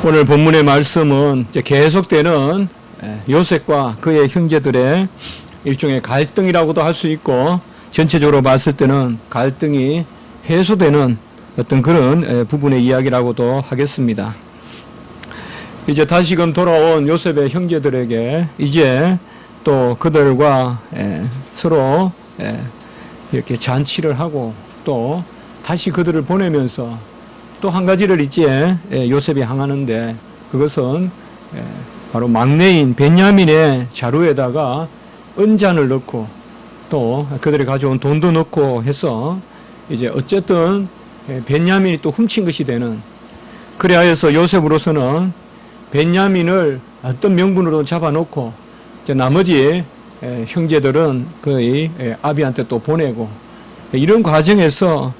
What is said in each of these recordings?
오늘 본문의 말씀은 이제 계속되는 요셉과 그의 형제들의 일종의 갈등이라고도 할 수 있고, 전체적으로 봤을 때는 갈등이 해소되는 어떤 그런 부분의 이야기라고도 하겠습니다. 이제 다시금 돌아온 요셉의 형제들에게 이제 또 그들과 서로 이렇게 잔치를 하고 또 다시 그들을 보내면서 또 한 가지를 이제 요셉이 향하는데, 그것은 바로 막내인 베냐민의 자루에다가 은잔을 넣고 또 그들이 가져온 돈도 넣고 해서 이제 어쨌든 베냐민이 또 훔친 것이 되는, 그래야해서 요셉으로서는 베냐민을 어떤 명분으로 잡아놓고 이제 나머지 형제들은 거의 아비한테 또 보내고, 이런 과정에서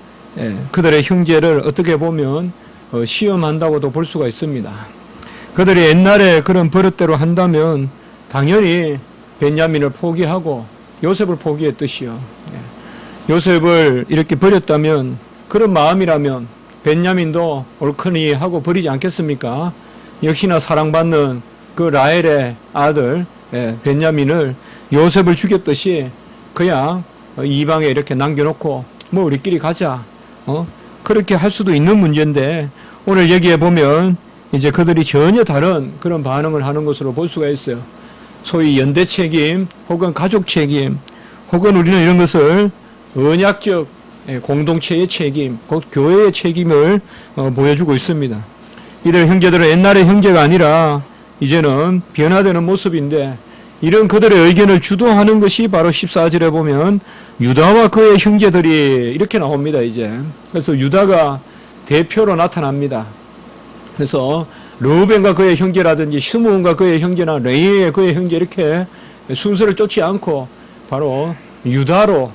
그들의 형제를 어떻게 보면 시험한다고도 볼 수가 있습니다. 그들이 옛날에 그런 버릇대로 한다면 당연히 베냐민을 포기하고 요셉을 포기했듯이요. 요셉을 이렇게 버렸다면, 그런 마음이라면 베냐민도 옳거니 하고 버리지 않겠습니까? 역시나 사랑받는 그 라헬의 아들 베냐민을 요셉을 죽였듯이 그냥 이방에 이렇게 남겨놓고 뭐 우리끼리 가자, 그렇게 할 수도 있는 문제인데, 오늘 여기에 보면 이제 그들이 전혀 다른 그런 반응을 하는 것으로 볼 수가 있어요. 소위 연대 책임 혹은 가족 책임, 혹은 우리는 이런 것을 언약적 공동체의 책임, 곧 교회의 책임을 보여주고 있습니다. 이들 형제들은 옛날의 형제가 아니라 이제는 변화되는 모습인데, 이런 그들의 의견을 주도하는 것이 바로 14절에 보면 유다와 그의 형제들이 이렇게 나옵니다. 이제 그래서 유다가 대표로 나타납니다. 그래서 르우벤과 그의 형제라든지 스므온과 그의 형제나 레위의 그의 형제, 이렇게 순서를 쫓지 않고 바로 유다로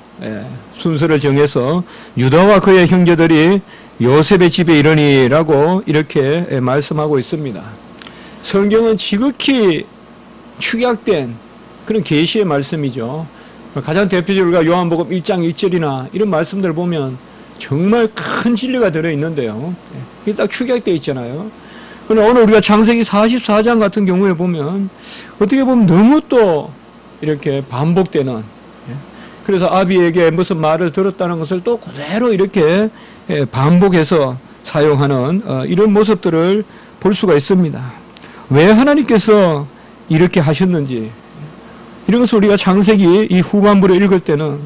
순서를 정해서 유다와 그의 형제들이 요셉의 집에 이르니라고 이렇게 말씀하고 있습니다. 성경은 지극히 축약된 그런 계시의 말씀이죠. 가장 대표적으로 요한복음 1장 1절이나 이런 말씀들을 보면 정말 큰 진리가 들어있는데요. 이게 딱 축약되어 있잖아요. 그러나 오늘 우리가 창세기 44장 같은 경우에 보면 어떻게 보면 너무 또 이렇게 반복되는, 그래서 아비에게 무슨 말을 들었다는 것을 또 그대로 이렇게 반복해서 사용하는 이런 모습들을 볼 수가 있습니다. 왜 하나님께서 이렇게 하셨는지, 이런 것을 우리가 창세기 이 후반부를 읽을 때는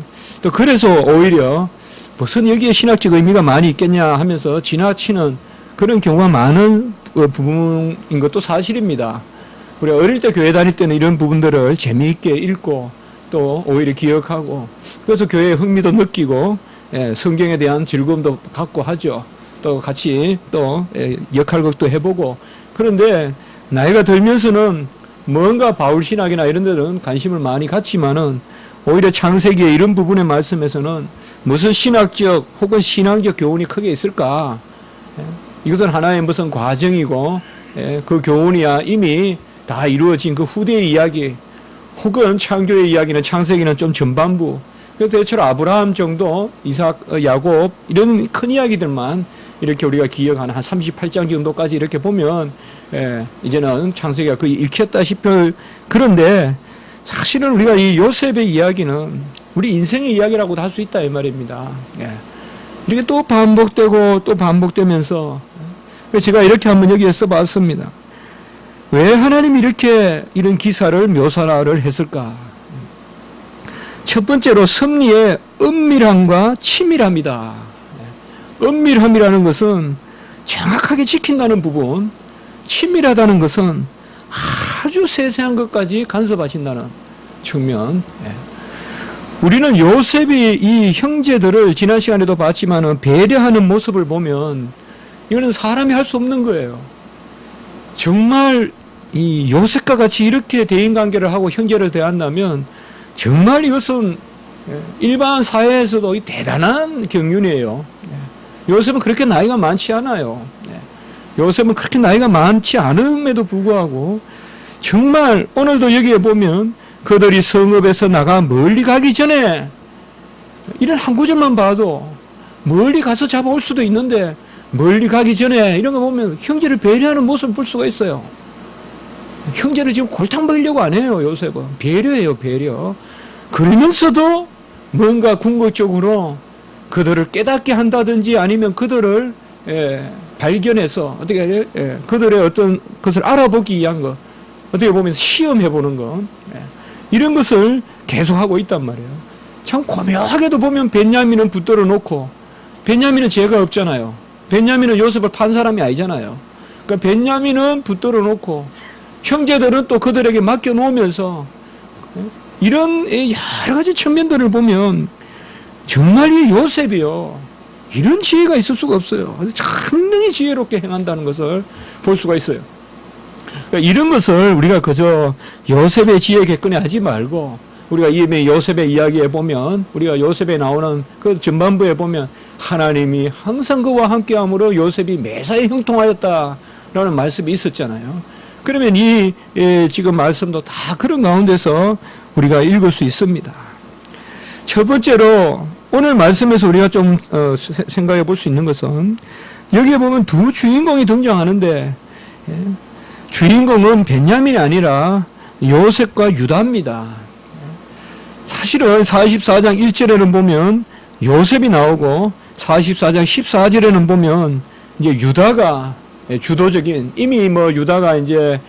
또 그래서 오히려 무슨 여기에 신학적 의미가 많이 있겠냐 하면서 지나치는 그런 경우가 많은 부분인 것도 사실입니다. 우리가 어릴 때 교회 다닐 때는 이런 부분들을 재미있게 읽고 또 오히려 기억하고, 그래서 교회에 흥미도 느끼고 성경에 대한 즐거움도 갖고 하죠. 또 같이 또 역할극도 해보고. 그런데 나이가 들면서는 뭔가 바울신학이나 이런 데는 관심을 많이 갖지만은 오히려 창세기의 이런 부분의 말씀에서는 무슨 신학적 혹은 신앙적 교훈이 크게 있을까? 이것은 하나의 무슨 과정이고 그 교훈이야 이미 다 이루어진 그 후대의 이야기, 혹은 창조의 이야기는 창세기는 좀 전반부, 그래서 대체로 아브라함 정도, 이삭, 야곱 이런 큰 이야기들만 이렇게 우리가 기억하는 한 38장 정도까지 이렇게 보면 이제는 창세기가 거의 읽혔다 싶을. 그런데 사실은 우리가 이 요셉의 이야기는 우리 인생의 이야기라고도 할 수 있다 이 말입니다. 이렇게 또 반복되고 또 반복되면서, 제가 이렇게 한번 여기에 써봤습니다. 왜 하나님이 이렇게 이런 기사를 묘사를 했을까? 첫 번째로 섭리의 은밀함과 치밀함이다. 은밀함이라는 것은 정확하게 지킨다는 부분, 치밀하다는 것은 아주 세세한 것까지 간섭하신다는 측면. 우리는 요셉이 이 형제들을 지난 시간에도 봤지만은 배려하는 모습을 보면 이거는 사람이 할 수 없는 거예요. 정말 이 요셉과 같이 이렇게 대인관계를 하고 형제를 대한다면 정말 이것은 일반 사회에서도 대단한 경륜이에요. 요셉은 그렇게 나이가 많지 않아요. 요셉은 그렇게 나이가 많지 않음에도 불구하고 정말 오늘도 여기에 보면 그들이 성읍에서 나가 멀리 가기 전에 이런 한 구절만 봐도 멀리 가서 잡아올 수도 있는데 멀리 가기 전에 이런 거 보면 형제를 배려하는 모습을 볼 수가 있어요. 형제를 지금 골탕 먹이려고 안 해요, 요셉은. 배려해요, 배려. 그러면서도 뭔가 궁극적으로 그들을 깨닫게 한다든지 아니면 그들을 발견해서 어떻게 그들의 어떤 것을 알아보기 위한 것, 어떻게 보면 시험해 보는 것, 이런 것을 계속하고 있단 말이에요. 참 고묘하게도 보면 베냐민은 붙들어 놓고, 베냐민은 죄가 없잖아요. 베냐민은 요셉을 판 사람이 아니잖아요. 그러니까 베냐민은 붙들어 놓고 형제들은 또 그들에게 맡겨 놓으면서 이런 여러 가지 측면들을 보면 정말 이 요셉이요, 이런 지혜가 있을 수가 없어요. 상당히 지혜롭게 행한다는 것을 볼 수가 있어요. 그러니까 이런 것을 우리가 그저 요셉의 지혜 객관에 하지 말고, 우리가 이미 요셉의 이야기에 보면, 우리가 요셉에 나오는 그 전반부에 보면 하나님이 항상 그와 함께함으로 요셉이 매사에 형통하였다라는 말씀이 있었잖아요. 그러면 이 지금 말씀도 다 그런 가운데서 우리가 읽을 수 있습니다. 첫 번째로 오늘 말씀에서 우리가 좀 생각해 볼 수 있는 것은, 여기에 보면 두 주인공이 등장하는데 주인공은 베냐민이 아니라 요셉과 유다입니다. 사실은 44장 1절에는 보면 요셉이 나오고 44장 14절에는 보면 이제 유다가 주도적인, 이미 뭐 유다가 이제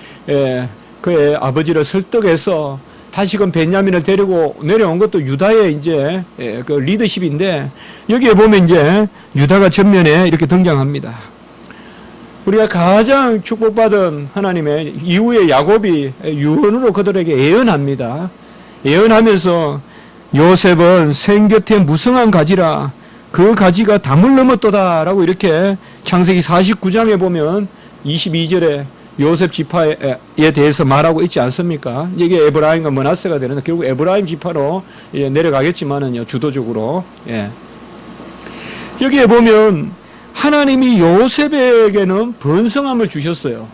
그의 아버지를 설득해서 다시금 베냐민을 데리고 내려온 것도 유다의 이제 그 리더십인데, 여기에 보면 이제 유다가 전면에 이렇게 등장합니다. 우리가 가장 축복받은 하나님의 이후에 야곱이 유언으로 그들에게 예언합니다. 예언하면서 요셉은 생 곁에 무성한 가지라 그 가지가 담을 넘었도다 라고 이렇게 창세기 49장에 보면 22절에 요셉 지파에 대해서 말하고 있지 않습니까? 이게 에브라임과 므낫세가 되는데 결국 에브라임 지파로 내려가겠지만은요, 주도적으로. 여기에 보면 하나님이 요셉에게는 번성함을 주셨어요.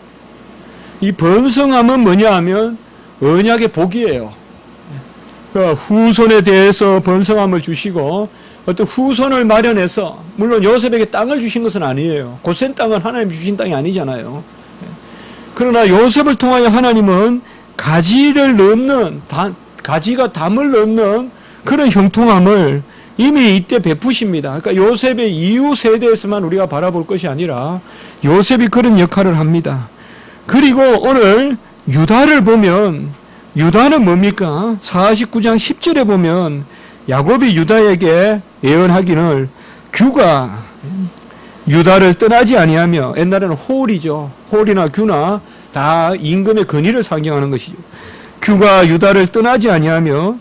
이 번성함은 뭐냐 하면 언약의 복이에요. 그 후손에 대해서 번성함을 주시고 어떤 후손을 마련해서, 물론 요셉에게 땅을 주신 것은 아니에요. 고센 땅은 하나님 주신 땅이 아니잖아요. 그러나 요셉을 통하여 하나님은 가지를 넘는, 가지가 담을 넘는 그런 형통함을 이미 이때 베푸십니다. 그러니까 요셉의 이후 세대에서만 우리가 바라볼 것이 아니라 요셉이 그런 역할을 합니다. 그리고 오늘 유다를 보면, 유다는 뭡니까? 49장 10절에 보면 야곱이 유다에게 예언하기를 규가 유다를 떠나지 아니하며, 옛날에는 홀이죠. 홀이나 규나 다 임금의 권위를 상징하는 것이죠. 규가 유다를 떠나지 아니하며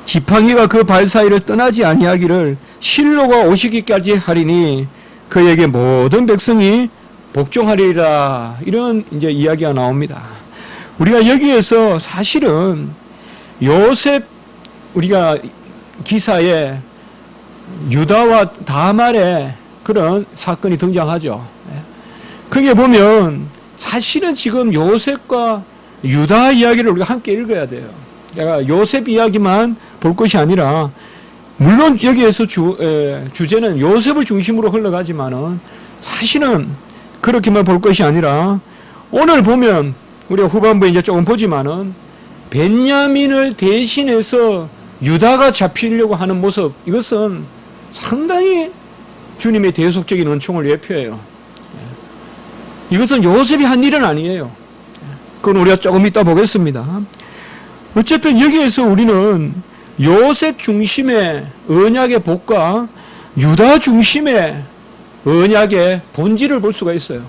지팡이가 그 발 사이를 떠나지 아니하기를 실로가 오시기까지 하리니 그에게 모든 백성이 복종하리라. 이런 이제 이야기가 나옵니다. 우리가 여기에서 사실은 요셉, 우리가 기사에 유다와 다말의 그런 사건이 등장하죠. 거기에 보면 사실은 지금 요셉과 유다 이야기를 우리가 함께 읽어야 돼요. 내가 요셉 이야기만 볼 것이 아니라, 물론 여기에서 주제는 요셉을 중심으로 흘러가지만은 사실은 그렇게만 볼 것이 아니라, 오늘 보면 우리가 후반부에 이제 조금 보지만은 베냐민을 대신해서 유다가 잡히려고 하는 모습, 이것은 상당히 주님의 대속적인 은총을 예표해요. 이것은 요셉이 한 일은 아니에요. 그건 우리가 조금 이따 보겠습니다. 어쨌든 여기에서 우리는 요셉 중심의 언약의 복과 유다 중심의 언약의 본질을 볼 수가 있어요.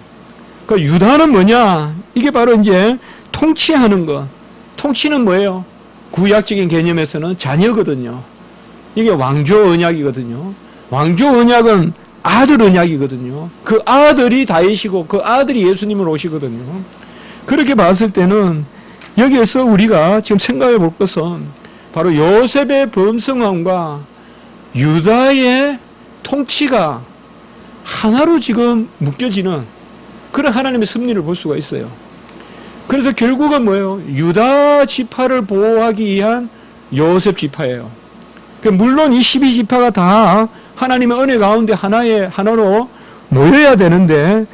그 유다는 뭐냐? 이게 바로 이제 통치하는 것. 통치는 뭐예요? 구약적인 개념에서는 자녀거든요. 이게 왕조 언약이거든요. 왕조 언약은 아들 언약이거든요. 그 아들이 다윗이고 그 아들이 예수님으로 오시거든요. 그렇게 봤을 때는 여기에서 우리가 지금 생각해 볼 것은 바로 요셉의 범성함과 유다의 통치가 하나로 지금 묶여지는 그런 하나님의 섭리를 볼 수가 있어요. 그래서 결국은 뭐예요? 유다 지파를 보호하기 위한 요셉 지파예요. 물론 이 12지파가 다 하나님의 은혜 가운데 하나로 모여야 되는데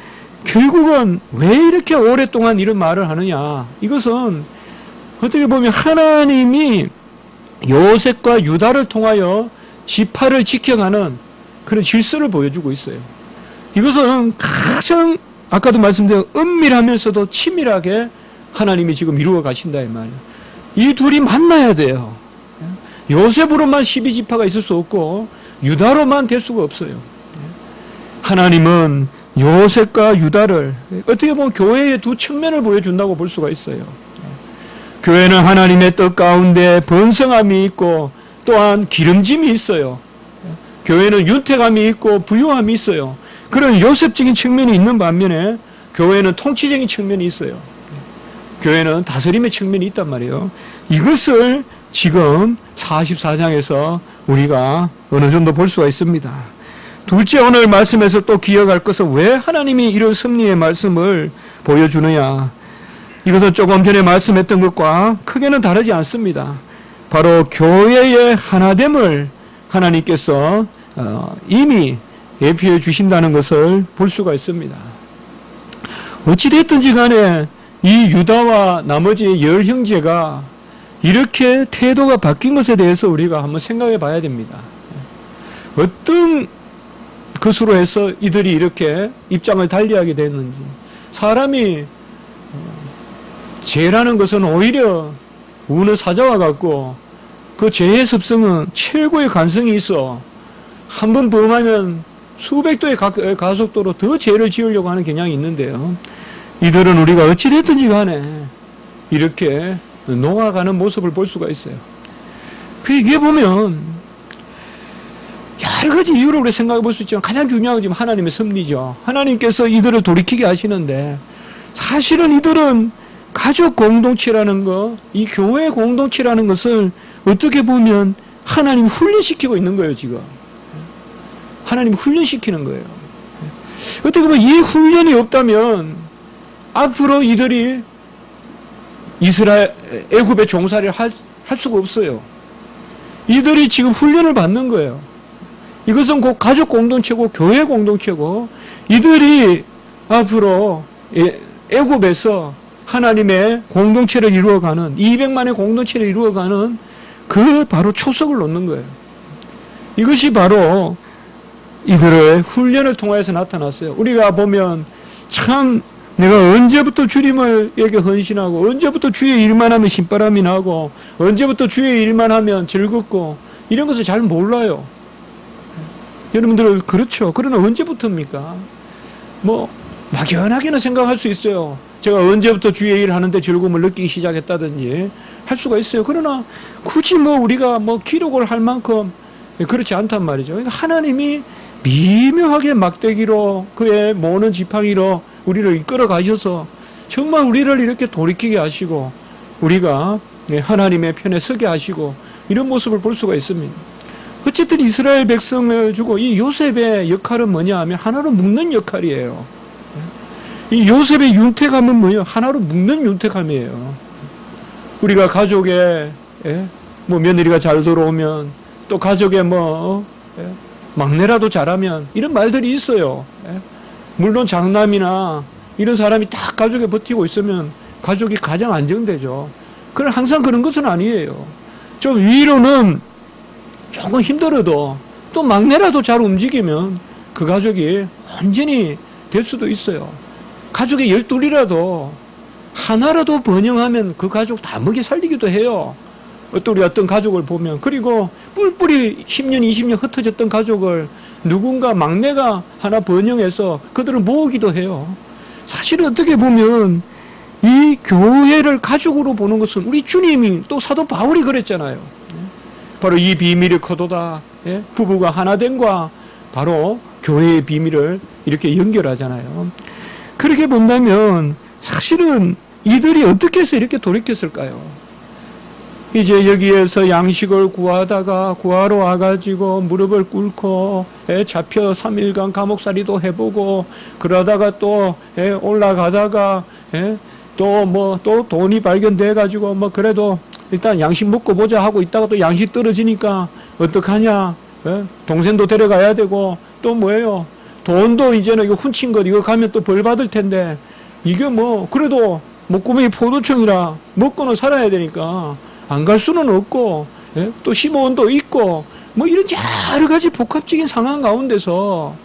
결국은 왜 이렇게 오랫동안 이런 말을 하느냐. 이것은 어떻게 보면 하나님이 요셉과 유다를 통하여 지파를 지켜가는 그런 질서를 보여주고 있어요. 이것은 가장 아까도 말씀드린 은밀하면서도 치밀하게 하나님이 지금 이루어 가신다 이 말이에요. 이 둘이 만나야 돼요. 요셉으로만 12지파가 있을 수 없고 유다로만 될 수가 없어요. 하나님은 요셉과 유다를 어떻게 보면 교회의 두 측면을 보여준다고 볼 수가 있어요. 교회는 하나님의 뜻 가운데 번성함이 있고 또한 기름짐이 있어요. 교회는 윤택함이 있고 부유함이 있어요. 그런 요셉적인 측면이 있는 반면에 교회는 통치적인 측면이 있어요. 교회는 다스림의 측면이 있단 말이에요. 이것을 지금 44장에서 우리가 어느 정도 볼 수가 있습니다. 둘째, 오늘 말씀에서 또 기억할 것은 왜 하나님이 이런 섭리의 말씀을 보여주느냐. 이것은 조금 전에 말씀했던 것과 크게는 다르지 않습니다. 바로 교회의 하나됨을 하나님께서 이미 예표해 주신다는 것을 볼 수가 있습니다. 어찌됐든지 간에 이 유다와 나머지 열 형제가 이렇게 태도가 바뀐 것에 대해서 우리가 한번 생각해 봐야 됩니다. 어떤 것으로 해서 이들이 이렇게 입장을 달리하게 됐는지. 사람이 죄라는 것은 오히려 우는 사자와 같고 그 죄의 습성은 최고의 간성이 있어 한 번 범하면 수백 도의 가속도로 더 죄를 지으려고 하는 경향이 있는데요. 이들은 우리가 어찌됐든지 간에 이렇게 녹아가는 모습을 볼 수가 있어요. 이게 보면 여러 가지 이유로 우리 생각해 볼 수 있지만 가장 중요한 건 지금 하나님의 섭리죠. 하나님께서 이들을 돌이키게 하시는데 사실은 이들은 가족 공동체라는 것, 이 교회 공동체라는 것을 어떻게 보면 하나님이 훈련시키고 있는 거예요, 지금. 하나님이 훈련시키는 거예요. 어떻게 보면 이 훈련이 없다면 앞으로 이들이 애굽의 종살이를 할 수가 없어요. 이들이 지금 훈련을 받는 거예요. 이것은 곧 가족 공동체고 교회 공동체고 이들이 앞으로 애굽에서 하나님의 공동체를 이루어가는 200만의 공동체를 이루어가는 그 바로 초석을 놓는 거예요. 이것이 바로 이들의 훈련을 통해서 나타났어요. 우리가 보면 참 내가 언제부터 주님에게 헌신하고 언제부터 주의 일만 하면 신바람이 나고 언제부터 주의 일만 하면 즐겁고 이런 것을 잘 몰라요. 여러분들 그렇죠. 그러나 언제부터입니까? 뭐 막연하게는 생각할 수 있어요. 제가 언제부터 주의 일을 하는데 즐거움을 느끼기 시작했다든지 할 수가 있어요. 그러나 굳이 우리가 기록을 할 만큼 그렇지 않단 말이죠. 그러니까 하나님이 미묘하게 막대기로 그의 모는 지팡이로 우리를 이끌어 가셔서 정말 우리를 이렇게 돌이키게 하시고 우리가 하나님의 편에 서게 하시고 이런 모습을 볼 수가 있습니다. 어쨌든 이스라엘 백성을 주고 이 요셉의 역할은 뭐냐 하면 하나로 묶는 역할이에요. 이 요셉의 윤택함은 뭐예요? 하나로 묶는 윤택함이에요. 우리가 가족에 며느리가 잘 들어오면 또 가족에 막내라도 잘하면 이런 말들이 있어요. 물론 장남이나 이런 사람이 딱 가족에 버티고 있으면 가족이 가장 안정되죠. 그러나 항상 그런 것은 아니에요. 좀 위로는 조금 힘들어도 또 막내라도 잘 움직이면 그 가족이 완전히 될 수도 있어요. 가족의 12이라도 하나라도 번영하면 그 가족 다 먹여 살리기도 해요. 우리 어떤 가족을 보면 그리고 뿔뿔이 10년 20년 흩어졌던 가족을 누군가 막내가 하나 번영해서 그들을 모으기도 해요. 사실은 어떻게 보면 이 교회를 가족으로 보는 것은 우리 주님이 또 사도 바울이 그랬잖아요. 바로 이 비밀이 커도다. 부부가 하나됨과 바로 교회의 비밀을 이렇게 연결하잖아요. 그렇게 본다면 사실은 이들이 어떻게 해서 이렇게 돌이켰을까요? 이제 여기에서 양식을 구하다가 구하러 와가지고 무릎을 꿇고 잡혀 3일간 감옥살이도 해보고 그러다가 또 올라가다가 또 돈이 발견돼가지고 그래도 일단 양식 먹고 보자 하고 있다가 또 양식 떨어지니까 어떡하냐 예? 동생도 데려가야 되고 또 뭐예요? 돈도 이제는 이거 훔친 것 이거 가면 또 벌 받을 텐데 이게 뭐 그래도 목구멍이 포도청이라 먹고는 살아야 되니까 안 갈 수는 없고 예? 또 심호원도 있고 뭐 이런 여러 가지 복합적인 상황 가운데서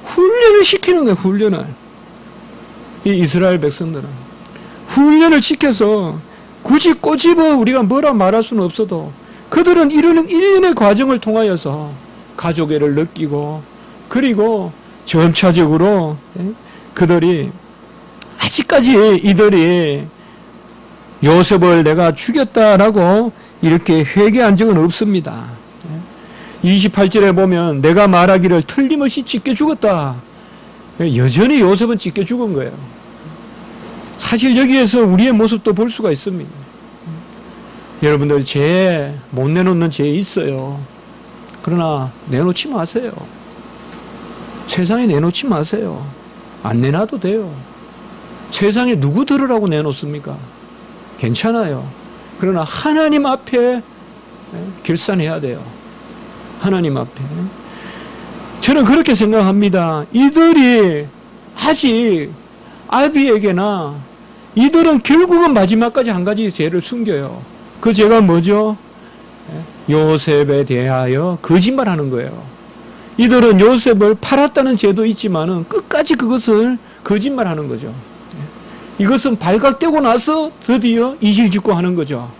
훈련을 시키는 거예요. 훈련을. 이 이스라엘 백성들은 훈련을 시켜서 굳이 꼬집어 우리가 뭐라 말할 수는 없어도 그들은 이런 일련의 과정을 통하여서 가족애를 느끼고 그리고 점차적으로 그들이 아직까지 이들이 요셉을 내가 죽였다라고 이렇게 회개한 적은 없습니다. 28절에 보면 내가 말하기를 틀림없이 찢겨 죽었다. 여전히 요셉은 찢겨 죽은 거예요. 사실 여기에서 우리의 모습도 볼 수가 있습니다. 여러분들 죄 못 내놓는 죄 있어요. 그러나 내놓지 마세요. 세상에 내놓지 마세요. 안 내놔도 돼요. 세상에 누구 들으라고 내놓습니까? 괜찮아요. 그러나 하나님 앞에 결산해야 돼요. 하나님 앞에. 저는 그렇게 생각합니다. 이들이 아직 아비에게나 이들은 결국은 마지막까지 한 가지 죄를 숨겨요. 그 죄가 뭐죠? 요셉에 대하여 거짓말하는 거예요. 이들은 요셉을 팔았다는 죄도 있지만은 끝까지 그것을 거짓말하는 거죠. 이것은 발각되고 나서 드디어 이실직고하는 거죠.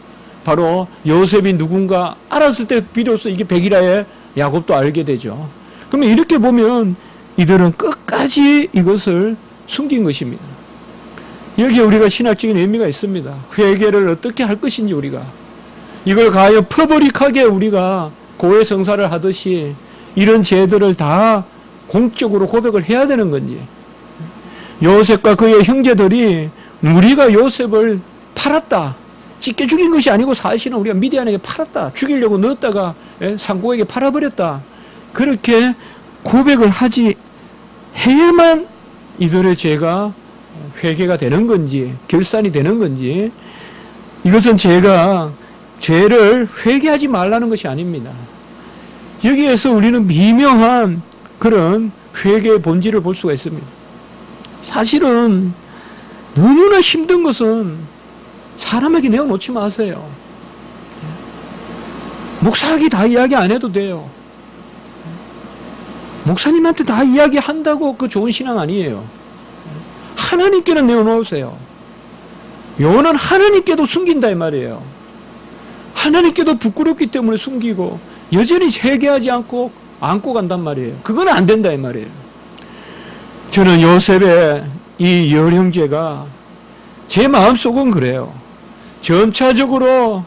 바로 요셉이 누군가 알았을 때 비로소 이게 백일하에 야곱도 알게 되죠. 그러면 이렇게 보면 이들은 끝까지 이것을 숨긴 것입니다. 여기에 우리가 신학적인 의미가 있습니다. 회개를 어떻게 할 것인지 우리가 이걸 과연 퍼블릭하게 우리가 고해성사를 하듯이 이런 죄들을 다 공적으로 고백을 해야 되는 건지 요셉과 그의 형제들이 우리가 요셉을 팔았다. 찢겨 죽인 것이 아니고 사실은 우리가 미디안에게 팔았다. 죽이려고 넣었다가 상고에게 팔아버렸다. 그렇게 고백을 하지 해야만 이들의 죄가 회개가 되는 건지 결산이 되는 건지 이것은 제가 죄를 회개하지 말라는 것이 아닙니다. 여기에서 우리는 미묘한 그런 회개의 본질을 볼 수가 있습니다. 사실은 너무나 힘든 것은 사람에게 내어놓지 마세요. 목사에게 다 이야기 안 해도 돼요. 목사님한테 다 이야기한다고 그 좋은 신앙 아니에요. 하나님께는 내어놓으세요. 요는 하나님께도 숨긴다 이 말이에요. 하나님께도 부끄럽기 때문에 숨기고 여전히 회개하지 않고 안고 간단 말이에요. 그건 안 된다 이 말이에요. 저는 요셉의 이 열 형제가 제 마음속은 그래요. 점차적으로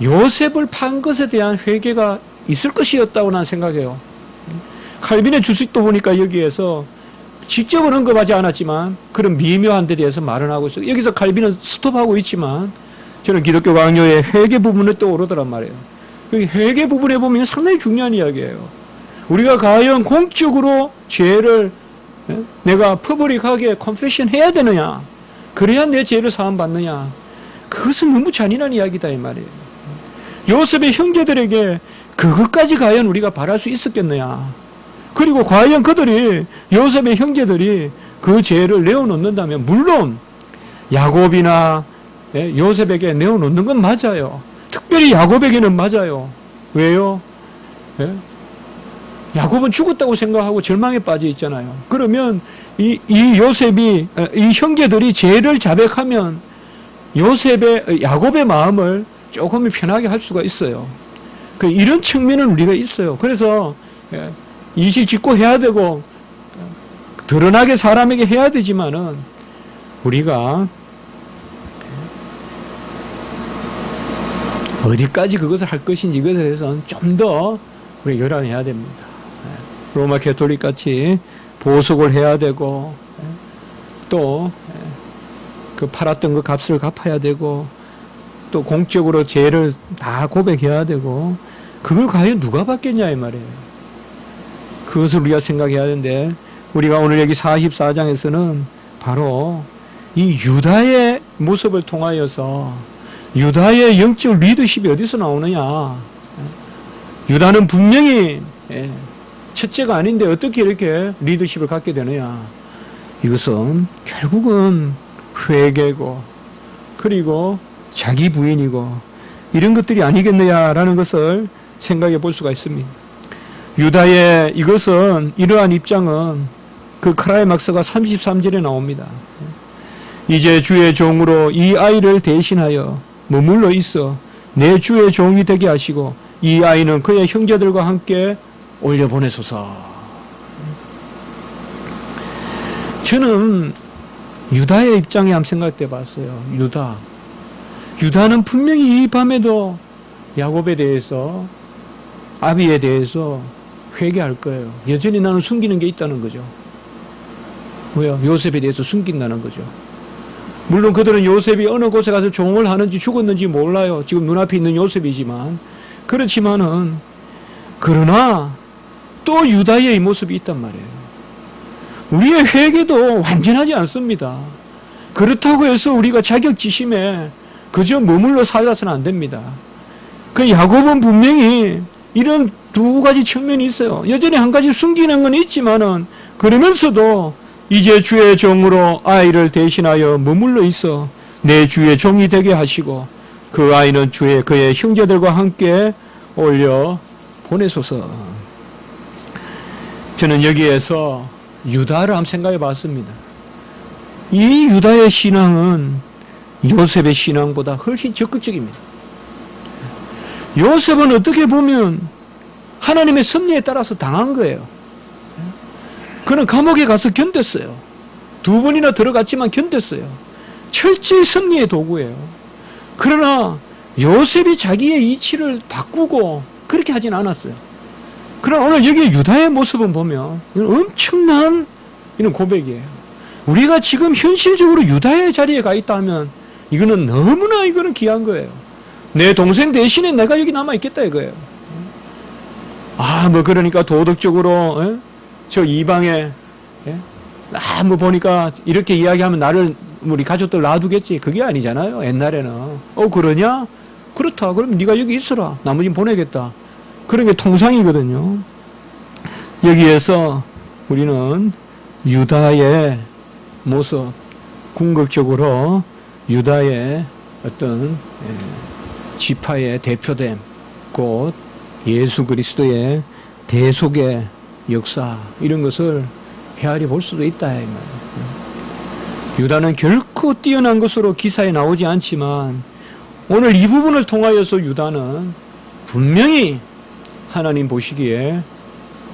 요셉을 판 것에 대한 회개가 있을 것이었다고 난 생각해요. 칼빈의 주식도 보니까 여기에서 직접은 언급하지 않았지만 그런 미묘한 데 대해서 말을 하고 있어요. 여기서 칼빈은 스톱하고 있지만 저는 기독교 강요의 회개 부분을 떠오르더란 말이에요. 그 회개 부분에 보면 상당히 중요한 이야기예요. 우리가 과연 공적으로 죄를 내가 퍼블릭하게 컨페션 해야 되느냐, 그래야 내 죄를 사함받느냐, 그것은 너무 잔인한 이야기다 이 말이에요. 요셉의 형제들에게 그것까지 과연 우리가 바랄 수 있었겠느냐, 그리고 과연 그들이 요셉의 형제들이 그 죄를 내어놓는다면 물론 야곱이나 요셉에게 내어놓는 건 맞아요. 특별히 야곱에게는 맞아요. 왜요? 야곱은 죽었다고 생각하고 절망에 빠져 있잖아요. 그러면 이 요셉이 이 형제들이 죄를 자백하면 야곱의 마음을 조금 편하게 할 수가 있어요. 이런 측면은 우리가 있어요. 그래서 이실직고 해야 되고 드러나게 사람에게 해야 되지만은 우리가 어디까지 그것을 할 것인지 이것에 대해서는 좀 더 우리가 열안해야 됩니다. 로마 가톨릭 같이 보석을 해야 되고 또 그 팔았던 그 값을 갚아야 되고 또 공적으로 죄를 다 고백해야 되고 그걸 과연 누가 받겠냐 이 말이에요. 그것을 우리가 생각해야 하는데 우리가 오늘 여기 44장에서는 바로 이 유다의 모습을 통하여서 유다의 영적 리더십이 어디서 나오느냐. 유다는 분명히 첫째가 아닌데 어떻게 이렇게 리더십을 갖게 되느냐. 이것은 결국은 회개고 그리고 자기 부인이고 이런 것들이 아니겠느냐라는 것을 생각해 볼 수가 있습니다. 유다의 이것은 이러한 입장은 그 클라이막스가 33절에 나옵니다. 이제 주의 종으로 이 아이를 대신하여 머물러 있어 내 주의 종이 되게 하시고 이 아이는 그의 형제들과 함께 올려보내소서. 저는 유다의 입장에 한번 생각해 봤어요. 유다는 분명히 이 밤에도 야곱에 대해서 아비에 대해서 회개할 거예요. 여전히 나는 숨기는 게 있다는 거죠. 왜요? 요셉에 대해서 숨긴다는 거죠. 물론 그들은 요셉이 어느 곳에 가서 종을 하는지 죽었는지 몰라요. 지금 눈앞에 있는 요셉이지만. 그렇지만은 그러나 또 유다의 모습이 있단 말이에요. 우리의 회개도 완전하지 않습니다. 그렇다고 해서 우리가 자격지심에 그저 머물러 살아서는 안 됩니다. 그 야곱은 분명히 이런 두 가지 측면이 있어요. 여전히 한 가지 숨기는 건 있지만은 그러면서도 이제 주의 종으로 아이를 대신하여 머물러 있어 내 주의 종이 되게 하시고 그 아이는 그의 형제들과 함께 올려 보내소서. 저는 여기에서 유다를 한번 생각해 봤습니다. 이 유다의 신앙은 요셉의 신앙보다 훨씬 적극적입니다. 요셉은 어떻게 보면 하나님의 섭리에 따라서 당한 거예요. 그는 감옥에 가서 견뎠어요. 2번이나 들어갔지만 견뎠어요. 철저히 섭리의 도구예요. 그러나 요셉이 자기의 이치를 바꾸고 그렇게 하진 않았어요. 그러나 오늘 여기 유다의 모습을 보면 이건 엄청난 이런 고백이에요. 우리가 지금 현실적으로 유다의 자리에 가 있다 하면 이거는 너무나 이거는 귀한 거예요. 내 동생 대신에 내가 여기 남아있겠다 이거예요. 그러니까 도덕적으로 저 이방에 뭐 보니까 이렇게 이야기하면 나를 우리 가족들 놔두겠지. 그게 아니잖아요. 옛날에는 그러냐? 그렇다. 그럼 네가 여기 있어라. 나머지는 보내겠다. 그런 게 통상이거든요. 여기에서 우리는 유다의 모습, 궁극적으로 유다의 어떤 지파의 대표됨, 곧 예수 그리스도의 대속의 역사, 이런 것을 헤아려 볼 수도 있다. 이 말이에요. 유다는 결코 뛰어난 것으로 기사에 나오지 않지만 오늘 이 부분을 통하여서 유다는 분명히 하나님 보시기에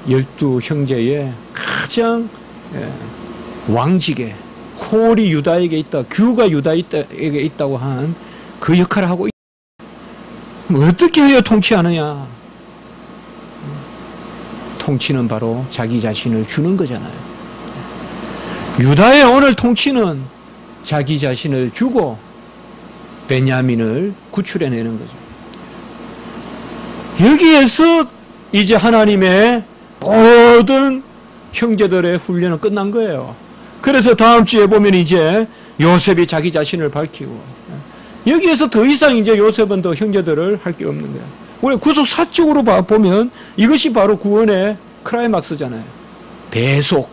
12 형제의 가장 왕직에 홀이 유다에게 있다, 규가 유다에게 있다고 한 그 역할을 하고 있다. 어떻게 하여 통치하느냐? 통치는 바로 자기 자신을 주는 거잖아요. 유다의 오늘 통치는 자기 자신을 주고 베냐민을 구출해내는 거죠. 여기에서 이제 하나님의 모든 형제들의 훈련은 끝난 거예요. 그래서 다음 주에 보면 이제 요셉이 자기 자신을 밝히고, 여기에서 더 이상 이제 요셉은 더 형제들을 할 게 없는 거예요. 우리 구속사적으로 보면 이것이 바로 구원의 클라이막스잖아요. 대속.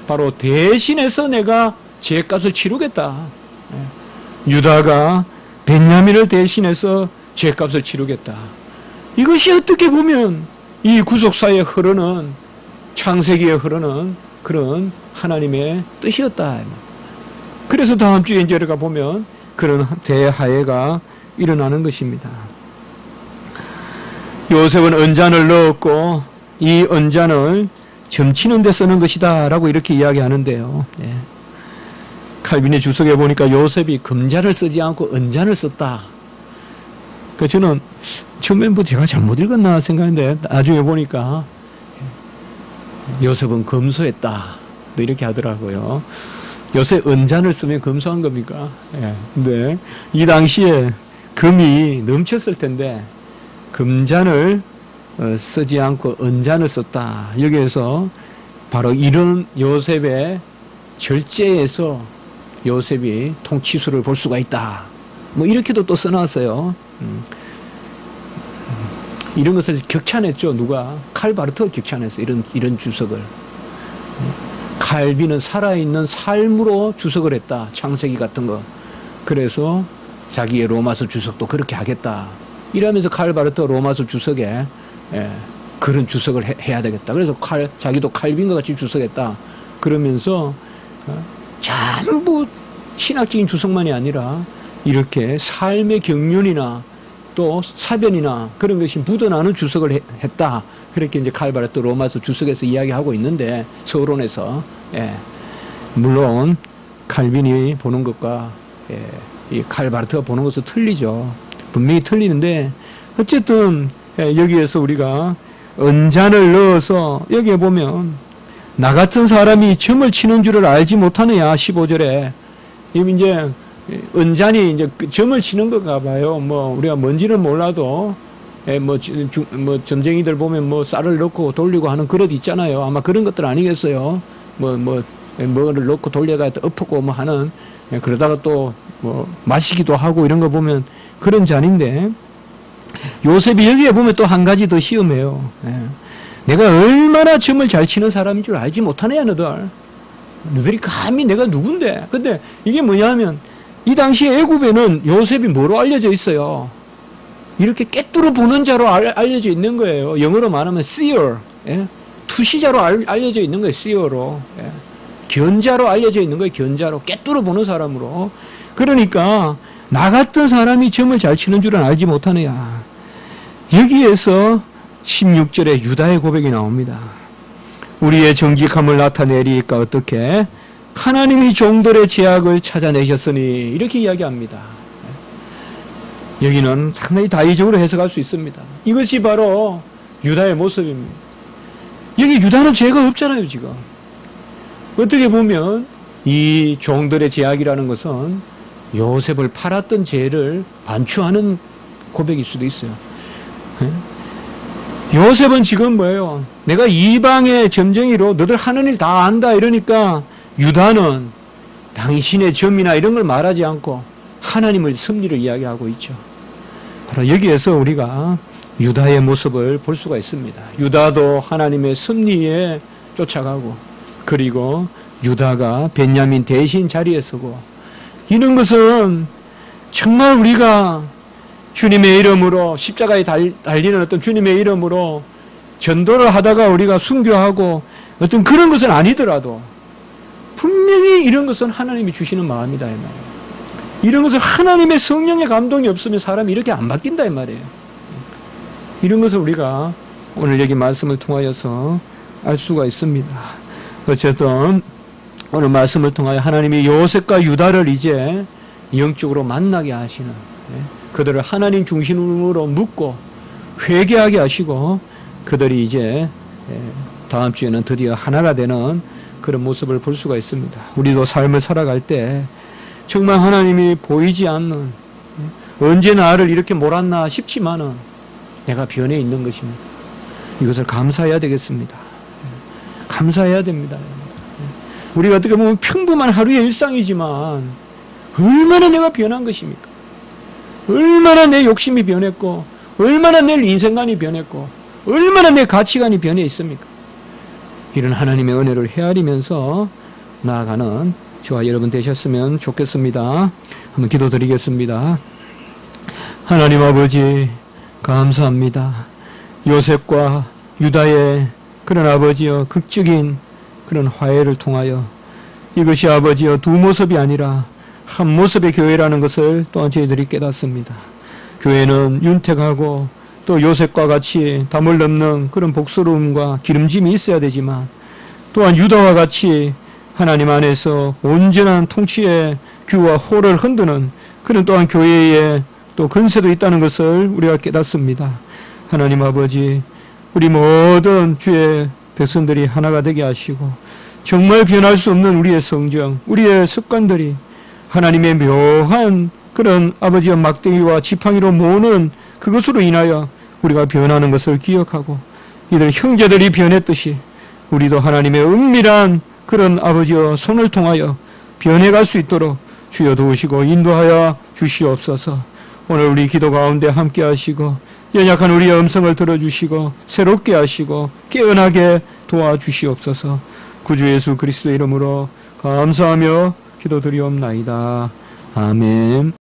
바로 대신해서 내가 죄값을 치르겠다. 유다가 베냐민을 대신해서 죄값을 치르겠다. 이것이 어떻게 보면 이 구속사에 흐르는, 창세기에 흐르는 그런 하나님의 뜻이었다. 그래서 다음 주에 이제 우리가 보면 그런 대화해가 일어나는 것입니다. 요셉은 언잔을 넣었고 이 언잔을 점치는 데 쓰는 것이다 라고 이렇게 이야기하는데요. 칼빈의 주석에 보니까 요셉이 금잔을 쓰지 않고 언잔을 썼다. 저는 처음엔 제가 잘못 읽었나 생각했는데 나중에 보니까 요셉은 검소했다 이렇게 하더라고요. 요새 언잔을 쓰면 검소한 겁니까? 근데 이 당시에 금이 넘쳤을 텐데 금잔을 쓰지 않고 언잔을 썼다. 여기에서 바로 이런 요셉의 절제에서 요셉이 통치수를 볼 수가 있다. 뭐 이렇게도 또 써놨어요. 이런 것을 격찬했죠. 누가? 칼바르트가 격찬했어. 이런 주석을. 칼빈은 살아있는 삶으로 주석을 했다. 창세기 같은 거. 그래서 자기의 로마서 주석도 그렇게 하겠다. 이러면서 칼바르트가 로마서 주석에 그런 주석을 해야 되겠다. 그래서 자기도 칼빈과 같이 주석했다. 그러면서 전부 신학적인 주석만이 아니라 이렇게 삶의 경륜이나 또 사변이나 그런 것이 묻어나는 주석을 했다. 그렇게 이제 칼바르트 로마서 주석에서 이야기하고 있는데, 서론에서. 물론 칼빈이 보는 것과 이 칼바르트가 보는 것은 틀리죠. 분명히 틀리는데, 어쨌든 여기에서 우리가 언잔을 넣어서 여기에 보면 나 같은 사람이 점을 치는 줄을 알지 못하느냐, 15절에. 이제 언잔이 이제 점을 치는 건가 봐요. 뭐 우리가 뭔지는 몰라도 뭐 점쟁이들 보면 뭐 쌀을 넣고 돌리고 하는 그릇 있잖아요. 아마 그런 것들 아니겠어요. 뭐를 넣고 돌려가 엎고 뭐 하는, 그러다가 또 뭐 마시기도 하고 이런 거 보면 그런 잔인데, 요셉이 여기에 보면 또 한 가지 더 시험해요. 내가 얼마나 점을 잘 치는 사람인 줄 알지 못하네요, 너들이 감히 내가 누군데. 근데 이게 뭐냐면, 이 당시에 애굽에는 요셉이 뭐로 알려져 있어요? 이렇게 꿰뚫어 보는 자로 알려져 있는 거예요. 영어로 말하면 seer, 투시자로 알려져 있는 거예요. seer로. 견자로 알려져 있는 거예요. 견자로. 꿰뚫어 보는 사람으로. 그러니까 나 같은 사람이 점을 잘 치는 줄은 알지 못하느냐. 여기에서 16절에 유다의 고백이 나옵니다. 우리의 정직함을 나타내리까 어떻게? 하나님이 종들의 죄악을 찾아내셨으니, 이렇게 이야기합니다. 여기는 상당히 다의적으로 해석할 수 있습니다. 이것이 바로 유다의 모습입니다. 여기 유다는 죄가 없잖아요, 지금. 어떻게 보면 이 종들의 죄악이라는 것은 요셉을 팔았던 죄를 반추하는 고백일 수도 있어요. 요셉은 지금 뭐예요? 내가 이방의 점쟁이로 너들 하는 일 다 안다 이러니까, 유다는 당신의 점이나 이런 걸 말하지 않고 하나님의 섭리를 이야기하고 있죠. 바로 여기에서 우리가 유다의 모습을 볼 수가 있습니다. 유다도 하나님의 섭리에 쫓아가고, 그리고 유다가 베냐민 대신 자리에 서고, 이런 것은 정말 우리가 주님의 이름으로 십자가에 달리는 어떤 주님의 이름으로 전도를 하다가 우리가 순교하고 어떤 그런 것은 아니더라도 분명히 이런 것은 하나님이 주시는 마음이다 이 말이에요. 이런 것은 하나님의 성령의 감동이 없으면 사람이 이렇게 안 바뀐다 이 말이에요. 이런 것을 우리가 오늘 여기 말씀을 통하여서 알 수가 있습니다. 어쨌든 오늘 말씀을 통하여 하나님이 요셉과 유다를 이제 영적으로 만나게 하시는, 그들을 하나님 중심으로 묻고 회개하게 하시고, 그들이 이제 다음 주에는 드디어 하나가 되는 그런 모습을 볼 수가 있습니다. 우리도 삶을 살아갈 때 정말 하나님이 보이지 않는, 언제 나를 이렇게 몰았나 싶지만은 내가 변해 있는 것입니다. 이것을 감사해야 되겠습니다. 감사해야 됩니다. 우리가 어떻게 보면 평범한 하루의 일상이지만 얼마나 내가 변한 것입니까? 얼마나 내 욕심이 변했고, 얼마나 내 인생관이 변했고, 얼마나 내 가치관이 변해 있습니까? 이런 하나님의 은혜를 헤아리면서 나아가는 저와 여러분 되셨으면 좋겠습니다. 한번 기도드리겠습니다. 하나님 아버지 감사합니다. 요셉과 유다의 그런 아버지여 극적인 그런 화해를 통하여 이것이 아버지여 두 모습이 아니라 한 모습의 교회라는 것을 또한 저희들이 깨닫습니다. 교회는 윤택하고 또 요셉과 같이 담을 넘는 그런 복스러움과 기름짐이 있어야 되지만, 또한 유다와 같이 하나님 안에서 온전한 통치의 규와 호를 흔드는 그런 또한 교회의 또 근세도 있다는 것을 우리가 깨닫습니다. 하나님 아버지, 우리 모든 주의 백성들이 하나가 되게 하시고, 정말 변할 수 없는 우리의 성정, 우리의 습관들이 하나님의 묘한 그런 아버지의 막대기와 지팡이로 모으는 그것으로 인하여 우리가 변하는 것을 기억하고, 이들 형제들이 변했듯이 우리도 하나님의 은밀한 그런 아버지의 손을 통하여 변해갈 수 있도록 주여 도우시고 인도하여 주시옵소서. 오늘 우리 기도 가운데 함께 하시고 연약한 우리의 음성을 들어주시고 새롭게 하시고 깨어나게 도와주시옵소서. 구주 예수 그리스도의 이름으로 감사하며 기도드리옵나이다. 아멘.